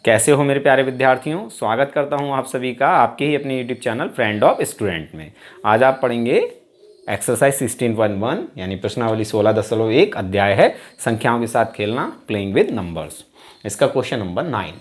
कैसे हो मेरे प्यारे विद्यार्थियों। स्वागत करता हूं आप सभी का आपके ही अपने YouTube channel friend of student में। आज आप पढ़ेंगे एक्सरसाइज 16.1 यानी प्रश्नावली 16.1 अध्याय है संख्याओं के साथ खेलना, प्लेइंग विद नंबर्स। इसका क्वेश्चन नंबर 9।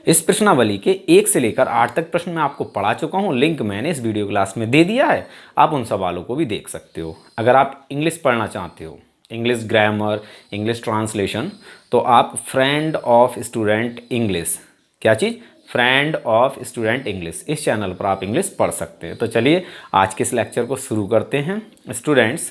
इस प्रश्नावली के 1 से लेकर 8 तक प्रश्न मैं आपको पढ़ा चुका हूं। लिंक मैंने इस वीडियो क्लास में दे दिया है, आप उन सवालों को भी देख सकते हो। अगर आप इंग्लिश पढ़ना चाहते हो, इंग्लिश ग्रामर, इंग्लिश ट्रांसलेशन, तो आप फ्रेंड ऑफ स्टूडेंट इंग्लिश, क्या चीज़, फ्रेंड ऑफ स्टूडेंट इंग्लिश, इस चैनल पर आप इंग्लिश पढ़ सकते हैं। तो चलिए आज के इस लेक्चर को शुरू करते हैं। स्टूडेंट्स,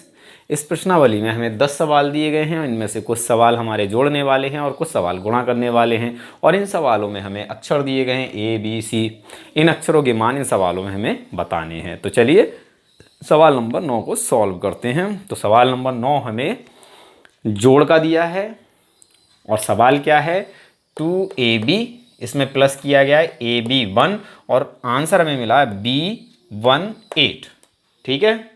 इस प्रश्नावली में हमें 10 सवाल दिए गए हैं। इनमें से कुछ सवाल हमारे जोड़ने वाले हैं और कुछ सवाल गुणा करने वाले हैं। और इन सवालों में हमें अक्षर दिए गए हैं A, B, C। इन अक्षरों के मान इन सवालों में हमें बताने हैं। तो चलिए सवाल नंबर 9 को सॉल्व करते हैं। तो सवाल नंबर 9 हमें जोड़ का दिया है और सवाल क्या है, 2AB, इसमें प्लस किया गया है AB1 और आंसर हमें मिला B18। ठीक है,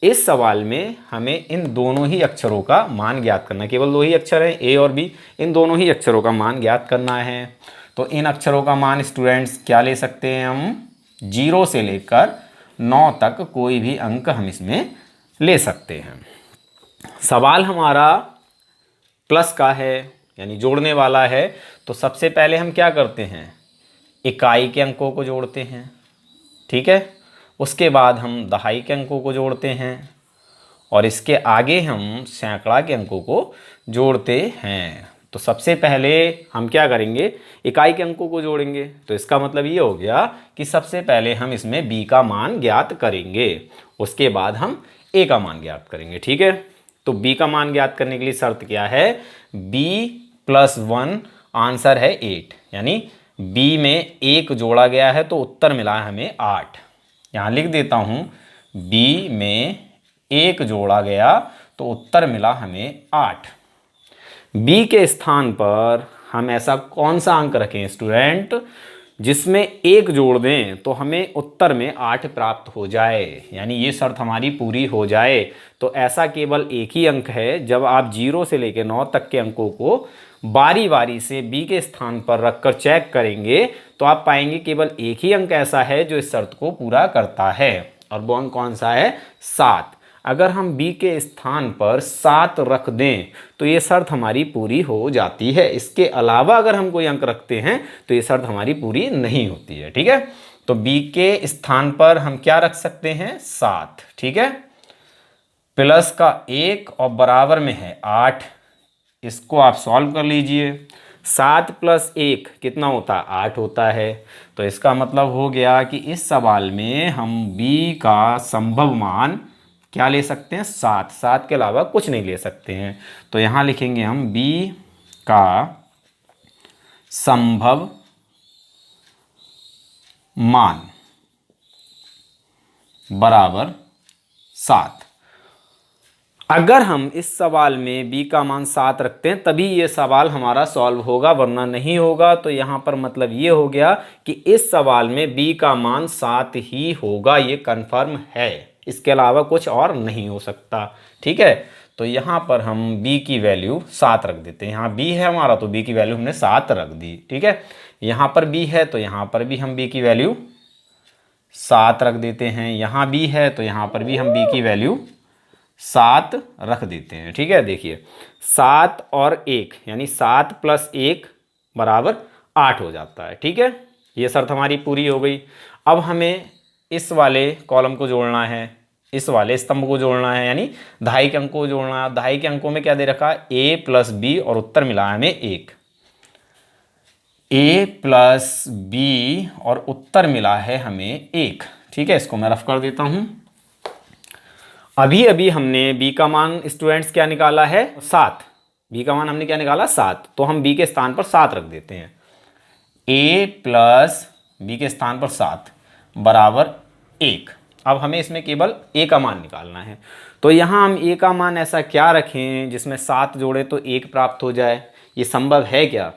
इस सवाल में हमें इन दोनों ही अक्षरों का मान ज्ञात करना है। केवल दो ही अक्षर हैं, A और B, इन दोनों ही अक्षरों का मान ज्ञात करना है। तो इन अक्षरों का मान स्टूडेंट्स क्या ले सकते हैं हम, 0 से लेकर 9 तक कोई भी अंक हम इसमें ले सकते हैं। सवाल हमारा प्लस का है यानी जोड़ने वाला है। तो सबसे पहले हम क्या करते हैं, इकाई के अंकों को जोड़ते हैं। ठीक है, उसके बाद हम दहाई के अंकों को जोड़ते हैं और इसके आगे हम सैकड़ा के अंकों को जोड़ते हैं। तो सबसे पहले हम क्या करेंगे, इकाई के अंकों को जोड़ेंगे। तो इसका मतलब ये हो गया कि सबसे पहले हम इसमें B का मान ज्ञात करेंगे, उसके बाद हम A का मान ज्ञात करेंगे। ठीक है, तो B का मान ज्ञात करने के लिए शर्त क्या है, B+1, आंसर है 8, यानी B में 1 जोड़ा गया है तो उत्तर मिला है हमें 8। यहाँ लिख देता हूँ, B में 1 जोड़ा गया तो उत्तर मिला हमें 8। B के स्थान पर हम ऐसा कौन सा अंक रखें स्टूडेंट, जिसमें 1 जोड़ दें तो हमें उत्तर में 8 प्राप्त हो जाए, यानी ये शर्त हमारी पूरी हो जाए। तो ऐसा केवल एक ही अंक है, जब आप 0 से लेकर 9 तक के अंकों को बारी बारी से B के स्थान पर रखकर चेक करेंगे तो आप पाएंगे केवल एक ही अंक ऐसा है जो इस शर्त को पूरा करता है, और वो अंक कौन सा है, 7। अगर हम B के स्थान पर 7 रख दें तो ये शर्त हमारी पूरी हो जाती है। इसके अलावा अगर हम कोई अंक रखते हैं तो ये शर्त हमारी पूरी नहीं होती है। ठीक है, तो B के स्थान पर हम क्या रख सकते हैं, 7। ठीक है, प्लस का 1 और बराबर में है 8। इसको आप सॉल्व कर लीजिए। 7 + 1 कितना होता है, 8 होता है। तो इसका मतलब हो गया कि इस सवाल में हम B का संभव मान क्या ले सकते हैं, 7। 7 के अलावा कुछ नहीं ले सकते हैं। तो यहाँ लिखेंगे हम B का संभव मान बराबर 7। अगर हम इस सवाल में B का मान 7 रखते हैं तभी ये सवाल हमारा सॉल्व होगा, वरना नहीं होगा। तो यहाँ पर मतलब ये हो गया कि इस सवाल में B का मान 7 ही होगा, ये कन्फर्म है, इसके अलावा कुछ और नहीं हो सकता। ठीक है, तो यहाँ पर हम B की वैल्यू 7 रख देते हैं। यहाँ B है हमारा तो B की वैल्यू हमने 7 रख दी। ठीक है, यहाँ पर B है तो यहाँ पर भी हम B की वैल्यू 7 रख देते हैं। यहाँ B है तो यहाँ पर भी हम B की वैल्यू 7 रख देते हैं। ठीक है, देखिए 7 और 1 यानी 7 + 1 बराबर 8 हो जाता है। ठीक है, ये शर्त हमारी पूरी हो गई। अब हमें इस वाले कॉलम को जोड़ना है, इस वाले स्तंभ को जोड़ना है, यानी दहाई के अंक को जोड़ना है। दहाई के अंकों में क्या दे रखा है, A + B और उत्तर मिला है हमें 1। A + B और उत्तर मिला है हमें 1। ठीक है, इसको मैं रफ कर देता हूं। अभी अभी हमने B का मान स्टूडेंट्स क्या निकाला है, 7। B का मान हमने क्या निकाला, 7। तो हम B के स्थान पर 7 रख देते हैं। A + B के स्थान पर 7 बराबर 1। अब हमें इसमें केवल A का मान निकालना है। तो यहाँ हम A का मान ऐसा क्या रखें जिसमें 7 जोड़े तो 1 प्राप्त हो जाए। ये संभव है क्या,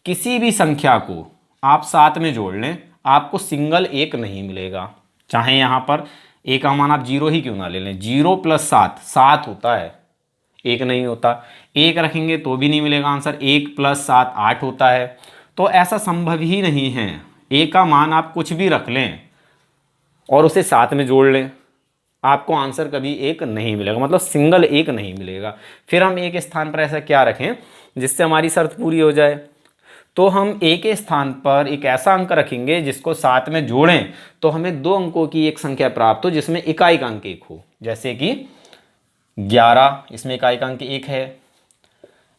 किसी भी संख्या को आप 7 में जोड़ लें आपको सिंगल 1 नहीं मिलेगा, चाहे यहाँ पर A का मान आप 0 ही क्यों ना ले लें। 0 + 7 7 होता है, 1 नहीं होता। 1 रखेंगे तो भी नहीं मिलेगा आंसर। 1 + 7 8 होता है। तो ऐसा संभव ही नहीं है। ए का मान आप कुछ भी रख लें और उसे साथ में जोड़ लें, आपको आंसर कभी एक नहीं मिलेगा, मतलब सिंगल एक नहीं मिलेगा। फिर हम ए के स्थान पर ऐसा क्या रखें जिससे हमारी शर्त पूरी हो जाए? तो हम ए के स्थान पर एक ऐसा अंक रखेंगे जिसको साथ में जोड़ें तो हमें 2 अंकों की एक संख्या प्राप्त हो जिसमें इकाई का अंक 1 हो। जैसे कि 11, इसमें इकाई का अंक 1 है,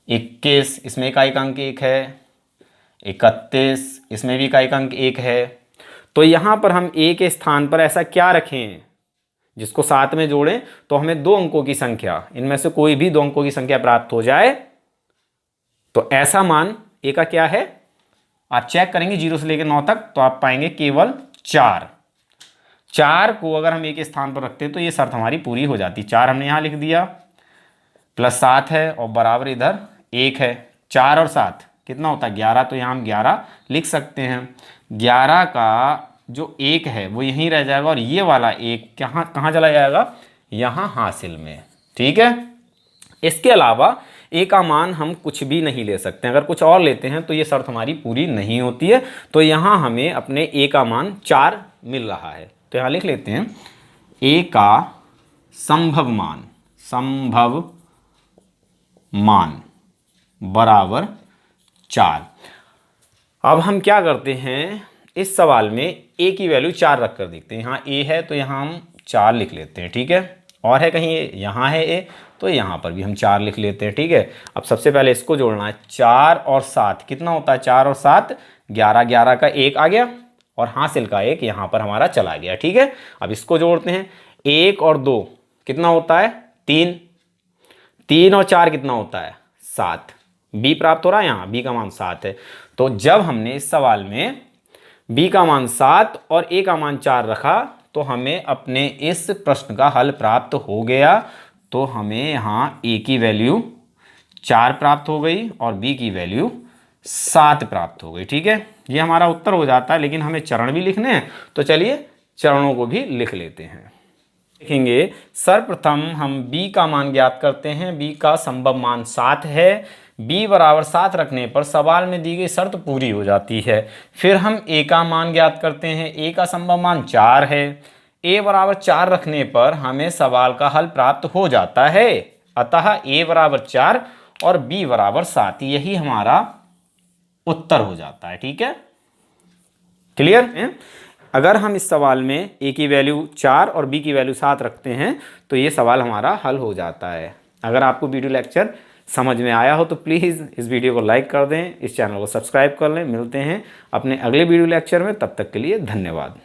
21 इसमें इकाई का अंक 1 है, 31 इसमें भी इकाई का अंक 1 है। तो यहाँ पर हम ए के स्थान पर ऐसा क्या रखें जिसको साथ में जोड़ें तो हमें 2 अंकों की संख्या, इनमें से कोई भी 2 अंकों की संख्या प्राप्त हो जाए। तो ऐसा मान ए का क्या है, आप चेक करेंगे 0 से लेकर 9 तक तो आप पाएंगे केवल 4 को अगर हम ए के स्थान पर रखते हैं तो ये शर्त हमारी पूरी हो जाती। 4 हमने यहाँ लिख दिया, प्लस 7 है और बराबर इधर 1 है। 4 और 7 कितना होता है 11, तो यहाँ हम 11 लिख सकते हैं। 11 का जो 1 है वो यहीं रह जाएगा और ये वाला 1 कहाँ चला जाएगा, यहाँ हासिल में। ठीक है, इसके अलावा ए का मान हम कुछ भी नहीं ले सकते, अगर कुछ और लेते हैं तो ये शर्त हमारी पूरी नहीं होती है। तो यहाँ हमें अपने ए का मान 4 मिल रहा है, तो यहाँ लिख लेते हैं ए का संभव मान बराबर 4। अब हम क्या करते हैं, इस सवाल में ए की वैल्यू 4 रख कर देखते हैं। यहाँ ए है तो यहाँ हम 4 लिख लेते हैं। ठीक है, और है कहीं ए, यहाँ है ए तो यहाँ पर भी हम 4 लिख लेते हैं। ठीक है, अब सबसे पहले इसको जोड़ना है। 4 और 7 कितना होता है, 4 और 7 11, 11 का 1 आ गया और हासिल का 1 यहाँ पर हमारा चला गया। ठीक है, अब इसको जोड़ते हैं। 1 और 2 कितना होता है 3, 3 और 4 कितना होता है 7, बी प्राप्त हो रहा है, यहाँ बी का मान 7 है। तो जब हमने इस सवाल में बी का मान 7 और ए का मान 4 रखा तो हमें अपने इस प्रश्न का हल प्राप्त हो गया। तो हमें यहाँ ए की वैल्यू 4 प्राप्त हो गई और बी की वैल्यू 7 प्राप्त हो गई। ठीक है, ये हमारा उत्तर हो जाता है, लेकिन हमें चरण भी लिखने हैं तो चलिए चरणों को भी लिख लेते हैं। देखेंगे, सर्वप्रथम हम b का मान ज्ञात करते हैं। b का संभव मान 7 है। b बराबर 7 रखने पर सवाल में दी गई शर्त पूरी हो जाती है। फिर हम a का मान ज्ञात करते हैं। a का संभव मान 4 है। a बराबर 4 रखने पर हमें सवाल का हल प्राप्त हो जाता है। अतः a बराबर 4 और b बराबर 7, यही हमारा उत्तर हो जाता है। ठीक है, क्लियर है? अगर हम इस सवाल में a की वैल्यू 4 और b की वैल्यू 7 रखते हैं तो ये सवाल हमारा हल हो जाता है। अगर आपको वीडियो लेक्चर समझ में आया हो तो प्लीज़ इस वीडियो को लाइक कर दें, इस चैनल को सब्सक्राइब कर लें। मिलते हैं अपने अगले वीडियो लेक्चर में, तब तक के लिए धन्यवाद।